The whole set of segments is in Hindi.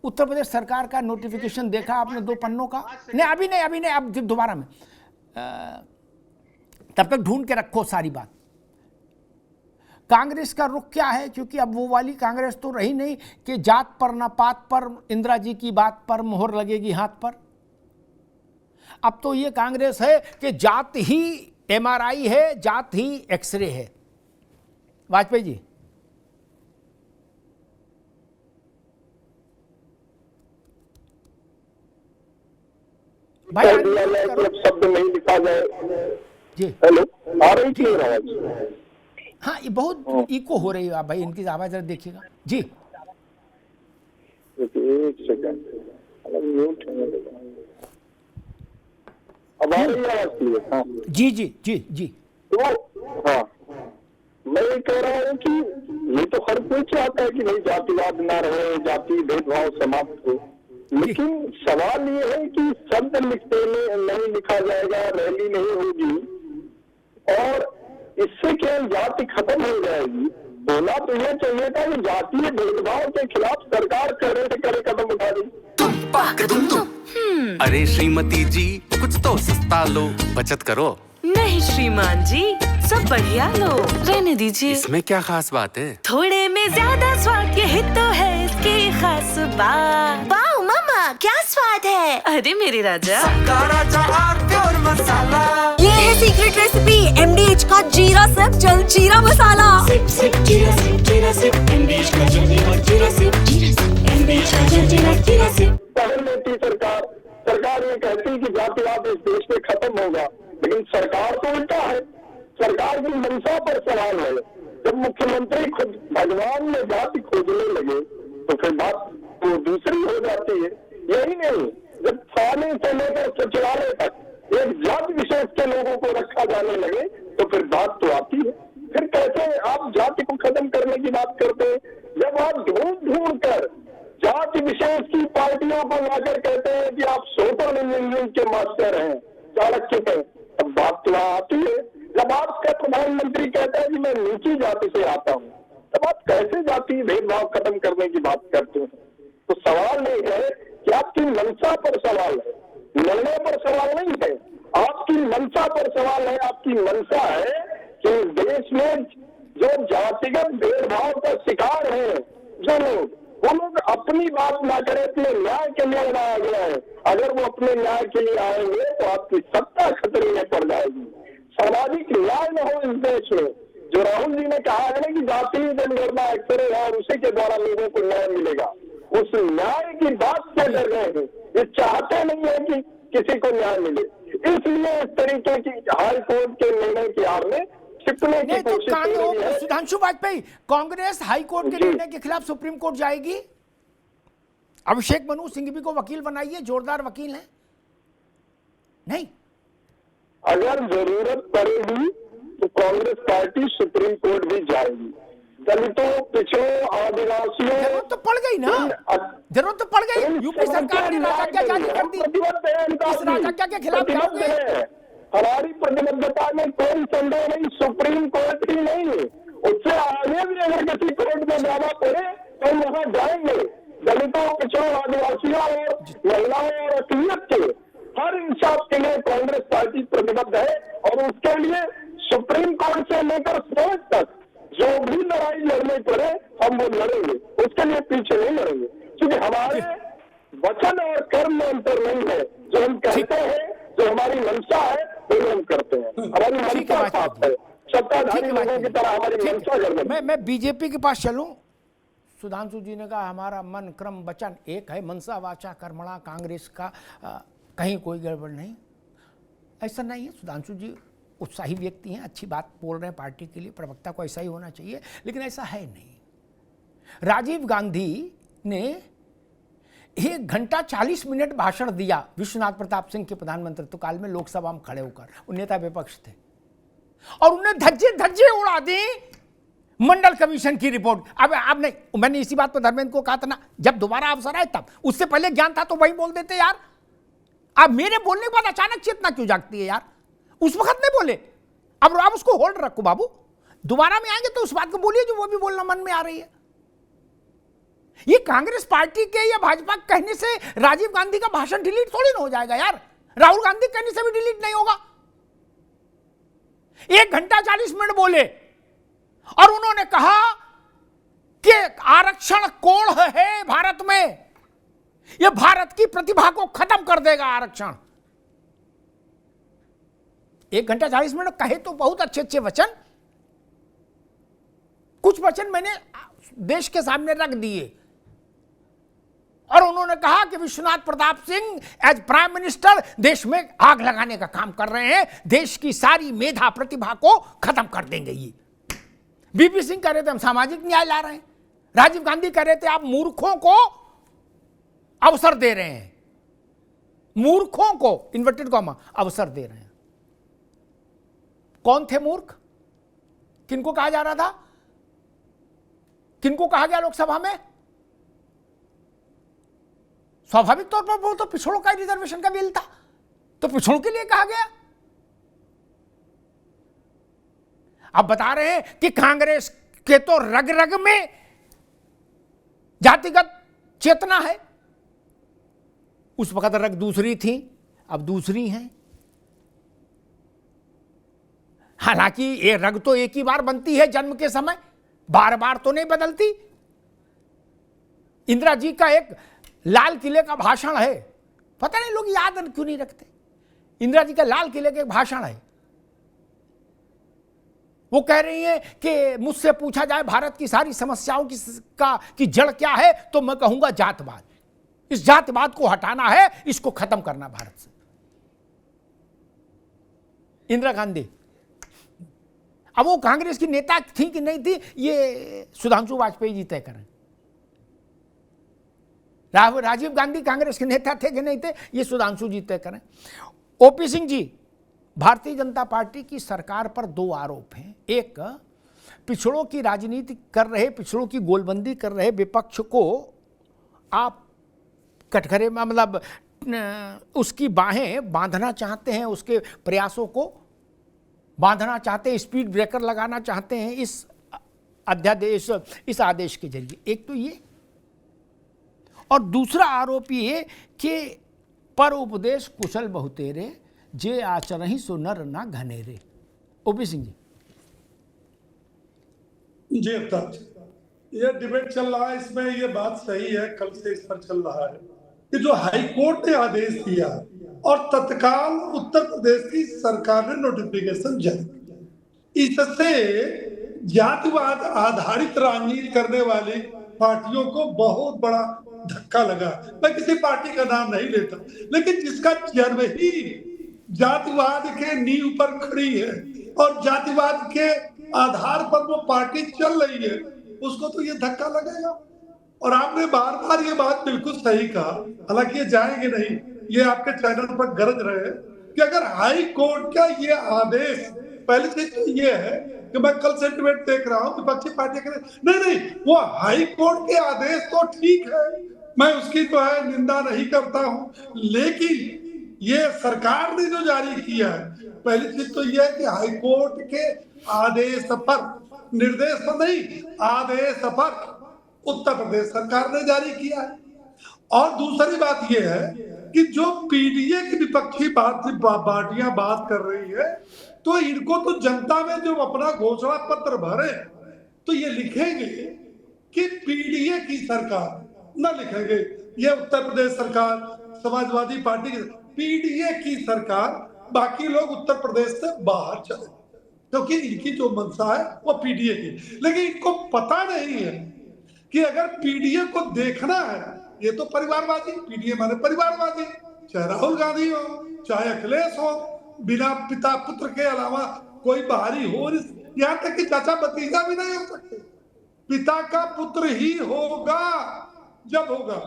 उत्तर प्रदेश सरकार का नोटिफिकेशन देखा आपने 2 पन्नों का? नहीं अभी नहीं, अब दोबारा में तब तक ढूंढ के रखो सारी बात। कांग्रेस का रुख क्या है? क्योंकि अब वो वाली कांग्रेस तो रही नहीं कि जात पर ना पात पर इंदिरा जी की बात पर मोहर लगेगी हाथ पर। अब तो ये कांग्रेस है कि जात ही एमआरआई है, जात ही एक्सरे है। वाजपेयी जी, भाई शब्द नहीं लिखा जाए जी। हेलो, आ रही थी आवाज? हाँ, ये बहुत इको हो रही है। आप भाई इनकी आवाज जरा देखिएगा जी। एक सेकंड, म्यूट अब आ रही है? हाँ जी जी जी जी। तो हाँ, मैं ये कह रहा हूँ कि ये तो हर कोई चाहता है कि नहीं जातिवाद ना रहे, जाति भेदभाव समाप्त हो, लेकिन सवाल ये है कि शब्द लिखते में नहीं लिखा जाएगा, रैली नहीं होगी और इससे केवल जाति खत्म हो जाएगी। बोला तो यह चाहिए था कि जातीय भेदभाव के खिलाफ सरकार करे से करे कदम उठा दी। अरे श्रीमती जी, कुछ तो सस्ता लो, बचत करो। नहीं श्रीमान जी, सब बढ़िया लो, रहने दीजिए। इसमें क्या खास बात है? थोड़े में ज्यादा स्वाद, यही तो है इसकी खास बात। वाओ मामा, क्या स्वाद है। अरे मेरे राजा, प्योर मसाला, ये है सीक्रेट रेसिपी MDH का जीरा सिप जल जीरा मसाला। सिप सिप जीरा सिप, जीरा सिप MDH का जल जीरा सिप, जीरा सिप MDH का जल जीरा सिप। पहल लेती सरकार ये कहती कि जातिवाद इस देश में खत्म होगा, लेकिन सरकार तो उल्टा है। सरकार की मंशा पर सवाल है। जब मुख्यमंत्री खुद भगवान में जाति खोजने लगे तो फिर बात तो दूसरी हो जाती है। यही नहीं, जब थाने से लेकर सचिवालय तक एक जाति विशेष के लोगों को रखा जाने लगे तो फिर बात तो आती है। फिर कैसे आप जाति को खत्म करने की बात करते हैं? जब आप ढूंढ कर जाति विशेष की पार्टियों को लाकर कहते हैं कि आप सोशल इंजीनियरिंग के मास्टर हैं, चाणक्य के, अब बात तो आती है। जब आपका प्रधानमंत्री कहता है कि मैं नीची जाति से आता हूँ, तब आप कैसे जाति भेदभाव खत्म करने की बात करते हैं? तो सवाल ये है कि आपकी मंशा पर सवाल है, निर्णय पर सवाल नहीं है। आपकी मंशा पर सवाल है। आपकी मंशा है कि देश में जो जातिगत भेदभाव का शिकार है जो लोग, वो लोग अपनी बात ना करें, अपने न्याय के लिए बनाया गया है। अगर वो अपने न्याय के लिए आएंगे तो आपकी सत्ता खतरे में पड़ जाएगी। सामाजिक न्याय न हो इस देश में। जो राहुल जी ने कहा है ना कि जातीय जनगणना एक्सरे है और उसी के द्वारा लोगों को न्याय मिलेगा, उस न्याय की बात से डर रहे हैं। ये चाहते नहीं है कि किसी को न्याय मिले, इसलिए इस तरीके की हाई कोर्ट के निर्णय की आड़ में छिपने की कोशिश कर रही है। सुधांशु वाजपेयी, कांग्रेस हाई कोर्ट के निर्णय के खिलाफ सुप्रीम कोर्ट जाएगी? अभिषेक मनु सिंघवी को वकील बनाइए, जोरदार वकील हैं। नहीं, अगर जरूरत पड़ेगी तो कांग्रेस पार्टी सुप्रीम कोर्ट भी जाएगी। दलितों, पिछड़ों, आदिवासियों, जरूरत तो पड़ गई ना, जरूरत तो पड़ गई। यूपी सरकार ने राजज्ञा जारी कर दी, इस राजज्ञा के खिलाफ जाओगे? हमारी प्रतिबद्धता में कोई संदेह नहीं। सुप्रीम कोर्ट ही नहीं, उससे आगे भी अगर किसी कोर्ट में जाना पड़े तो वहां जाएंगे। दलितों, पिछड़ों, आदिवासियों और महिलाओं और अकलियत के हर इंसाफ के लिए कांग्रेस पार्टी प्रतिबद्ध है और उसके लिए सुप्रीम कोर्ट से लेकर सोच तक जो भी लड़ाई लड़नी पड़े हम वो लड़ेंगे, उसके लिए पीछे नहीं लड़ेंगे। क्योंकि हमारे वचन और कर्म में अंतर नहीं है। जो हम कहते हैं, जो हमारी मंशा है, वो हम करते हैं। हमारी मंशा साफ है, सत्ताधारी लोगों की तरह हमारी मंशा गड़बड़। मैं बीजेपी के पास चलूं। सुधांशु जी ने कहा हमारा मन क्रम वचन एक है, मनसा वाचा कर्मणा। कांग्रेस का कहीं कोई गड़बड़ नहीं, ऐसा नहीं है। सुधांशु जी उत्साही व्यक्ति हैं, अच्छी बात बोल रहे हैं पार्टी के लिए, प्रवक्ता को ऐसा ही होना चाहिए, लेकिन ऐसा है नहीं। राजीव गांधी ने 1 घंटा 40 मिनट भाषण दिया विश्वनाथ प्रताप सिंह के प्रधानमंत्रित्व काल में लोकसभा में खड़े होकर। वो नेता विपक्ष थे और उन्हें धज्जे धज्जे उड़ा दी मंडल कमीशन की रिपोर्ट। अब नहीं, मैंने इसी बात पर धर्मेंद्र को कहा था ना, जब दोबारा अवसर आए तब, उससे पहले ज्ञान था तो वही बोल देते यार। अब मेरे बोलने के बाद अचानक चेतना क्यों जागती है यार? उस वक्त नहीं बोले, अब आप उसको होल्ड रखो बाबू, दोबारा में आएंगे तो उस बात को बोलिए जो वो भी बोलना मन में आ रही है। ये कांग्रेस पार्टी के या भाजपा कहने से राजीव गांधी का भाषण डिलीट थोड़ी ना हो जाएगा यार। राहुल गांधी कहने से भी डिलीट नहीं होगा। 1 घंटा 40 मिनट बोले और उन्होंने कहा कि आरक्षण कोढ़ है भारत में, यह भारत की प्रतिभा को खत्म कर देगा आरक्षण। 1 घंटा 40 मिनट कहे तो बहुत अच्छे अच्छे वचन, कुछ वचन मैंने देश के सामने रख दिए और उन्होंने कहा कि Vishwanath Pratap Singh as prime minister देश में आग लगाने का काम कर रहे हैं, देश की सारी मेधा प्रतिभा को खत्म कर देंगे। ये बीपी सिंह कह रहे थे हम सामाजिक न्याय ला रहे हैं, राजीव गांधी कह रहे थे आप मूर्खों को अवसर दे रहे हैं, मूर्खों को इन्वर्टेड कॉमा अवसर दे रहे हैं। कौन थे मूर्ख? किनको कहा जा रहा था? किनको कहा गया लोकसभा में? स्वाभाविक तौर पर वो तो पिछड़ों का रिजर्वेशन का बिल था, तो पिछड़ों के लिए कहा गया। अब बता रहे हैं कि कांग्रेस के तो रग रग में जातिगत चेतना है। उस वक्त रग दूसरी थी, अब दूसरी है। हालांकि ये रग तो एक ही बार बनती है जन्म के समय, बार बार तो नहीं बदलती। इंदिरा जी का एक लाल किले का भाषण है, पता नहीं लोग याद क्यों नहीं रखते। इंदिरा जी का लाल किले का एक भाषण है, वो कह रही है कि मुझसे पूछा जाए भारत की सारी समस्याओं की जड़ क्या है, तो मैं कहूंगा जातवाद। इस जातवाद को हटाना है, इसको खत्म करना भारत से। इंदिरा गांधी, अब वो कांग्रेस की नेता थी कि नहीं थी, ये सुधांशु वाजपेयी जी तय करें। राजीव गांधी कांग्रेस के नेता थे कि नहीं थे, ये सुधांशु जी तय करें। ओपी सिंह जी, भारतीय जनता पार्टी की सरकार पर 2 आरोप हैं। एक, पिछड़ों की राजनीति कर रहे, पिछड़ों की गोलबंदी कर रहे विपक्ष को आप कटघरे में, मतलब उसकी बाहें बांधना चाहते हैं, उसके प्रयासों को बांधना चाहते हैं, स्पीड ब्रेकर लगाना चाहते हैं इस अध्यादेश, इस आदेश के जरिए। एक तो ये, और दूसरा आरोप ये कि पर उपदेश कुशल बहुतेरे, जे आचरहि सो नर ना घनेरे। ओपी सिंह जी। जी अफ्ताब, ये डिबेट चल रहा है, इसमें ये बात सही है, कल से इस पर चल रहा है कि जो हाई कोर्ट ने आदेश दिया और तत्काल उत्तर प्रदेश की सरकार ने नोटिफिकेशन जारी किया, इससे जातिवाद आधारित राजनीति करने वाली पार्टियों को बहुत बड़ा धक्का लगा। मैं किसी पार्टी का नाम नहीं लेता, लेकिन जिसका जन्म ही जातिवाद के नींव पर खड़ी है और जातिवाद के आधार पर वो पार्टी चल रही है, उसको तो ये धक्का लगेगा। और आपने बार बार ये बात बिल्कुल सही कहा, हालांकि ये जाएंगे नहीं, ये आपके चैनल पर गरज रहे हैं कि अगर हाई कोर्ट का ये आदेश, पहली चीज तो ये है कि मैं कल सेंटिमेंट देख रहा हूं विपक्षी पार्टी के, नहीं, वो हाई कोर्ट के आदेश तो ठीक है, मैं उसकी तो है निंदा नहीं करता हूं, लेकिन ये सरकार ने जो जारी किया है, पहली चीज तो ये है कि हाई कोर्ट के आदेश पर, निर्देश पर नहीं, आदेश पर उत्तर प्रदेश सरकार ने जारी किया है। और दूसरी बात यह है कि जो पीडीए की विपक्षी पार्टियां बात कर रही है, तो इनको तो जनता में जो अपना घोषणा पत्र भरे तो ये लिखेंगे कि पीडीए की सरकार, न लिखेंगे ये उत्तर प्रदेश सरकार, समाजवादी पार्टी की, पीडीए की सरकार, बाकी लोग उत्तर प्रदेश से बाहर चले, क्योंकि इनकी जो मंशा है वो पीडीए की। लेकिन इनको पता नहीं है कि अगर पीडीए को देखना है, ये तो परिवारवादी, पीडीए माने परिवारवादी, चाहे राहुल गांधी हो, चाहे अखिलेश हो, बिना पिता पुत्र के अलावा कोई बाहरी हो, यहाँ तक कि चाचा भतीजा भी नहीं हो सकते, पिता का पुत्र ही होगा जब होगा।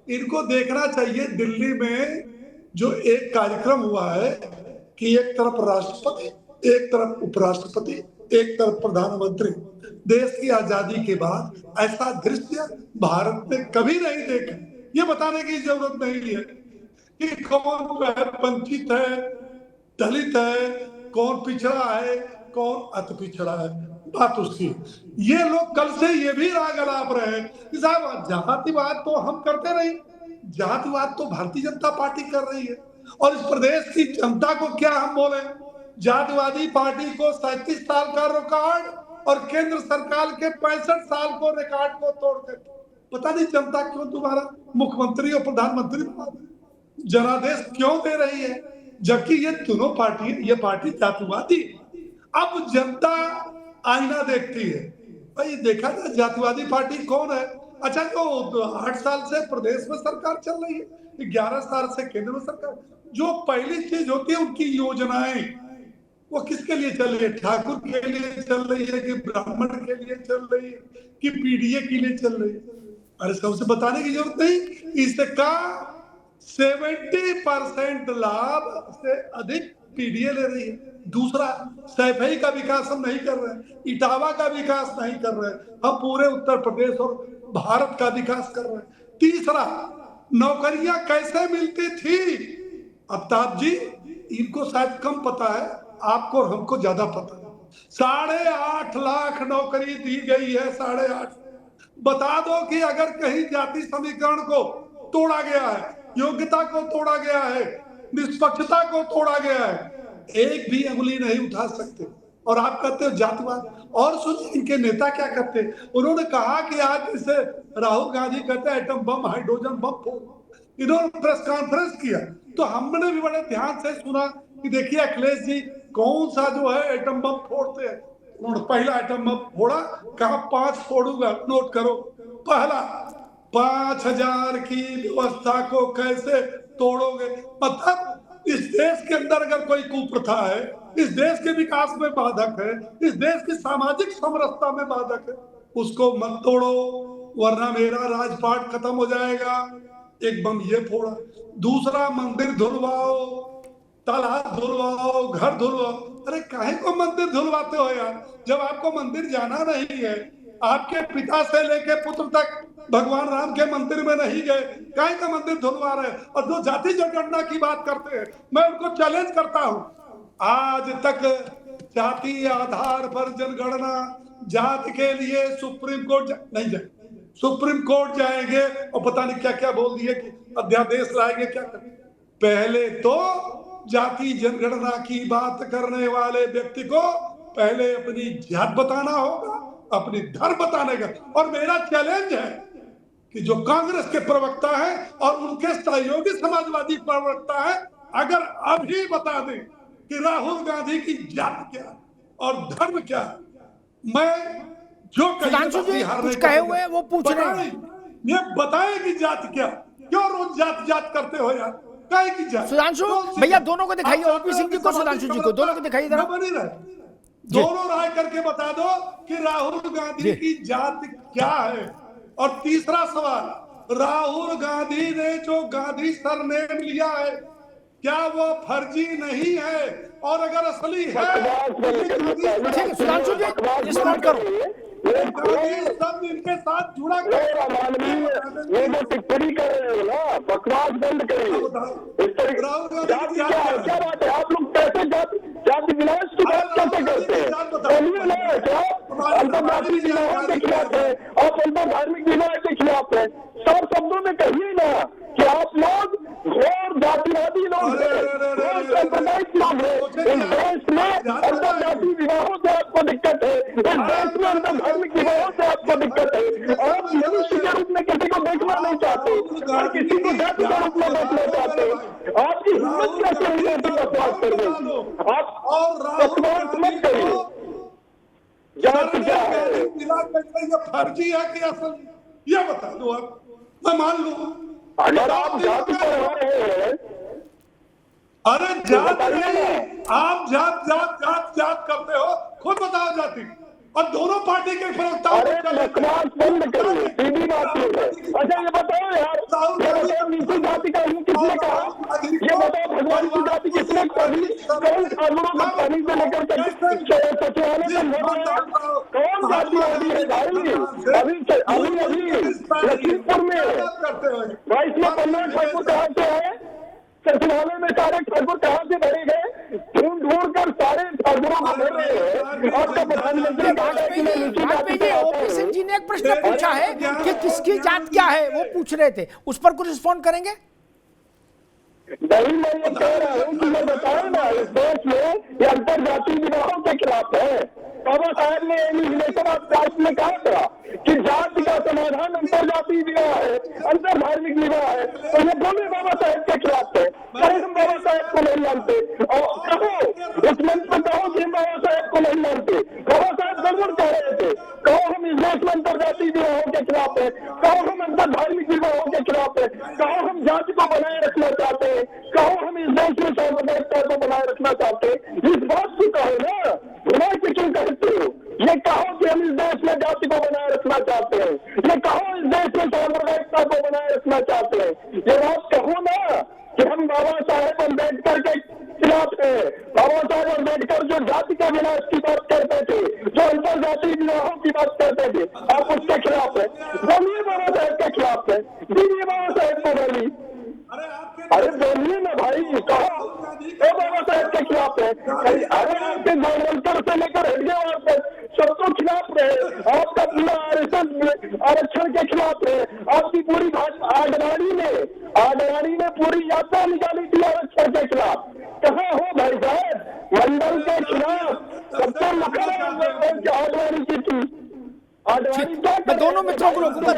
इनको देखना चाहिए दिल्ली में जो एक कार्यक्रम हुआ है कि एक तरफ राष्ट्रपति, एक तरफ उपराष्ट्रपति, एक तरफ प्रधानमंत्री, देश की आजादी के बाद ऐसा दृश्य भारत में कभी नहीं देखा। ये बताने की जरूरत नहीं है कि कौन वंचित है, दलित है, कौन पिछड़ा है, कौन अति पिछड़ा है। बात उसकी। ये लोग कल से ये भी राग अलाप रहे हैं कि साहब जातिवाद तो हम करते रहे, जातिवाद तो भारतीय जनता पार्टी कर रही है, और इस प्रदेश की जनता को क्या हम बोले, जातिवादी पार्टी को 37 साल का रिकॉर्ड और केंद्र सरकार के 65 साल को रिकॉर्ड को तोड़ते। पता नहीं जनता क्यों तुम्हारा मुख्यमंत्री और प्रधानमंत्री जनादेश क्यों दे रही है, जबकि ये दोनों पार्टी, ये पार्टी जातिवादी। अब जनता आईना देखती है, भाई देखा जाए जातिवादी पार्टी कौन है। अच्छा, जो 8 साल से प्रदेश में सरकार चल रही है, 11 साल से केंद्र में सरकार, जो पहली चीज होती है उनकी योजनाएं, वो किसके लिए चल रही है? ठाकुर के लिए चल रही है कि ब्राह्मण के लिए चल रही है कि पीडीए के लिए चल रही है? अरे सबसे बताने की जरूरत नहीं। इसका 70% लाभ से अधिक पीडीए ले रही है। दूसरा, सैफई का विकास हम नहीं कर रहे, इटावा का विकास नहीं कर रहे, हम पूरे उत्तर प्रदेश और भारत का विकास कर रहे हैं। तीसरा, नौकरियां कैसे मिलती थी? अमिताभ जी, इनको शायद कम पता है, आपको और हमको ज्यादा पता है। 8.5 लाख नौकरी दी गई है, 8.5। बता दो कि अगर कहीं जाति समीकरण को तोड़ा गया है, योग्यता को तोड़ा गया है, निष्पक्षता को तोड़ा गया है, एक भी अंगुली नहीं उठा सकते। और आप कहते हो जातिवाद। और सुनिए इनके नेता क्या कहते हैं। उन्होंने कहा कि आज जैसे राहुल गांधी कहते हैं एटम बम, हाइड्रोजन बम फोड़, इन्होंने प्रेस कॉन्फ्रेंस किया तो हमने भी बड़े ध्यान से सुना कि देखिए अखिलेश जी कौन सा जो है एटम बम फोड़ते हैं। उन्होंने पहला एटम बम फोड़ा, कहा 5 फोड़ूंगा, नोट करो। पहला, 5000 की व्यवस्था को कैसे तोड़ोगे? मतलब इस देश के अंदर अगर कोई कुप्रथा है, इस देश के विकास में बाधक है, इस देश की सामाजिक समरसता में बाधक है, उसको मत तोड़ो वरना मेरा राजपाट खत्म हो जाएगा। एक बम ये फोड़ा। दूसरा, मंदिर धुलवाओ, तालाब धुलवाओ, घर धुलवाओ। अरे काहे को मंदिर धुलवाते हो यार, जब आपको मंदिर जाना नहीं है, आपके पिता से लेके पुत्र तक भगवान राम के मंदिर में नहीं गए, काहे का मंदिर धुलवा रहे? और जो जाति जनगणना की बात करते हैं, मैं उनको चैलेंज करता हूं, आज तक जाति आधार पर जनगणना, जाति के लिए सुप्रीम कोर्ट नहीं जाए, सुप्रीम कोर्ट जाएंगे और पता नहीं क्या क्या बोल दिए कि अध्यादेश लाएंगे, क्या करेंगे। पहले तो जाति जनगणना की बात करने वाले व्यक्ति को पहले अपनी जात बताना होगा, अपनी धर्म बताने का। और मेरा चैलेंज है कि जो कांग्रेस के प्रवक्ता है और उनके सहयोगी समाजवादी प्रवक्ता है, अगर अभी बता दें कि राहुल गांधी की जात क्या और धर्म क्या, मैं जो कुछ कहे हुए हैं वो पूछ रहे हैं, ये बताएं कि जात क्या। क्यों रोज जात जात करते हो यार, काहे की जात? सुधांशु भैया दोनों को दिखाइए, ओपी सिंह जी को, सुधांशु जी को, दोनों को दिखाइए जरा। दोनों राय करके बता दो कि राहुल गांधी की जात क्या है। और तीसरा सवाल, राहुल गांधी ने जो गांधी सरनेम लिया है, क्या वो फर्जी नहीं है? और अगर असली है, सुधांशु जी रिस्पॉन्ड करो। सब इनके साथ जुड़ा कर ये जो टिप्पणी कर रहे हो ना, बकवास बंद करिए। इस तरीके जाति क्या है, क्या बात है? आप लोग कैसे जाति विनाश की बात कैसे करते हैं? बोलिए ना, क्या अंतर्राष्ट्रीय विवाहों के खिलाफ है, आप अंतर धार्मिक विवाह के खिलाफ है? सब शब्दों में कहिए ना कि आप लोग घोर जातिवादी लोग हैं, सांप्रदायिक लोग हैं। इस देश में अंतर जाति विवाहों से आपको दिक्कत है, इस देश में अंतर धार्मिक विवाहों से आपको दिक्कत है। आप मनुष्य के रूप में किसी को देखना नहीं चाहते और किसी को जाति के रूप में देखना चाहते। आपकी हिम्मत कैसे हुई है बकवास करने? आप बकवास मत करिए। जाति क्या है, फर्जी है कि असल, ये बता दो आप, मैं मान लूं। अगर आप जाति पर रहे हैं, अरे जात नहीं, आप जात जात जात जात करते हो, खुद बताओ जाति। और दोनों पार्टी के प्रवक्ताओं बकवास बंद करिए, सीधी बात है। अच्छा ये बताओ यार, नीची जाति का किसने कहा? ये बताओ भगवान की जाति किसने कही? कौन ठाकुरों का पानी से लेकर सचिवालय तक कौन जातिवादी है भाई? अभी लखीमपुर में 22 में 15 ठाकुर कहाँ से आए? सचिवालय में सारे ठाकुर कहाँ से भरे गए? ढूंढ कर सारे ठाकुरों को ले रहे हैं। आपका प्रधानमंत्री कहता है कि मैं नीची जाति वाजपेयी से जी, आता ओपी सिंह हूं। जी ने एक प्रश्न पूछा है कि किसकी जात क्या है, वो पूछ रहे थे, उस पर कुछ रिस्पॉन्ड करेंगे? नहीं, मैं ये कह रहा हूँ कि मैं बताऊं ना, इस देश में ये अंतर जाति विवाहों के खिलाफ है। बाबा साहब ने एलिमिनेशन ऑफ कास्ट में कहा था कि जाति का समाधान अंतर जाति विवाह है, अंतर धार्मिक विवाह है, तो ये बोले बाबा साहब के खिलाफ है। अरे हम बाबा साहब को नहीं मानते, और कहो उस मंच पर कहो कि हम बाबा साहब को नहीं मानते। बाबा साहब गड़बड़ कह रहे थे, कहो हम इस देश में अंतर जाति विवाहों के खिलाफ है, कहो हम अंतर धार्मिक विवाहों के खिलाफ है, कहो हम जाति को बनाए रखना चाहते हैं, कहो हम इस देश में सांप्रदायिकता को बनाए रखना चाहते हैं। इस बात को कहो ना, बुराई पे क्यों कहते हो? ये कहो कि हम इस देश में जाति को बनाए रखना चाहते हैं, ये कहो इस देश में सांप्रदायिकता को बनाए रखना चाहते हैं। ये बात कहो ना कि हम बाबा साहेब अम्बेडकर के खिलाफ है। बाबा साहेब अम्बेडकर जो जाति का विनाश की बात करते थे, जो अंतर जाति विवाहों की बात करते थे, आप उसके खिलाफ है। बोलिए बाबा साहेब के खिलाफ है, दीजिए बाबा साहेब को बोली। अरे बोलिए ना भाई, कहो बाबा साहेब के खिलाफ है। अरे आपके गोलवलकर से लेकर हरियाणा तक सबको खिलाफ रहे। आपका पूरा आरएसएस आरक्षण के खिलाफ है। आपकी पूरी आडवाणी ने पूरी यात्रा निकाली थी आरक्षण के खिलाफ। कहाँ हो भाई साहब? मंडल के खिलाफ सबसे मकर आडवाणी की थी। आडवाणी क्या मैं दोनों मित्रों को रोकूंगा,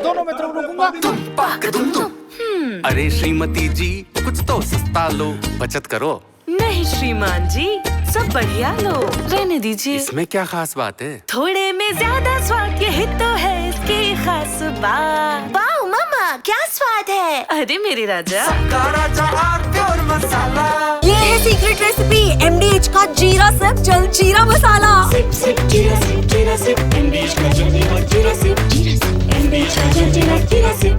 अरे श्रीमती जी, कुछ तो सस्ता लो, बचत करो। नहीं श्रीमान जी, सब बढ़िया लो, रहने दीजिए। इसमें क्या खास बात है? थोड़े में ज्यादा स्वाद, यही तो है इसकी खास बात। वाओ मामा, क्या स्वाद है। अरे मेरे राजा, ये है सीक्रेट रेसिपी MDH का जीरा सिर्फ जलजीरा मसाला। सिप सिप जीरा सिप, MDH का जलजीरा और जीरा सिप, MDH का जलजीरा जीरा सिप।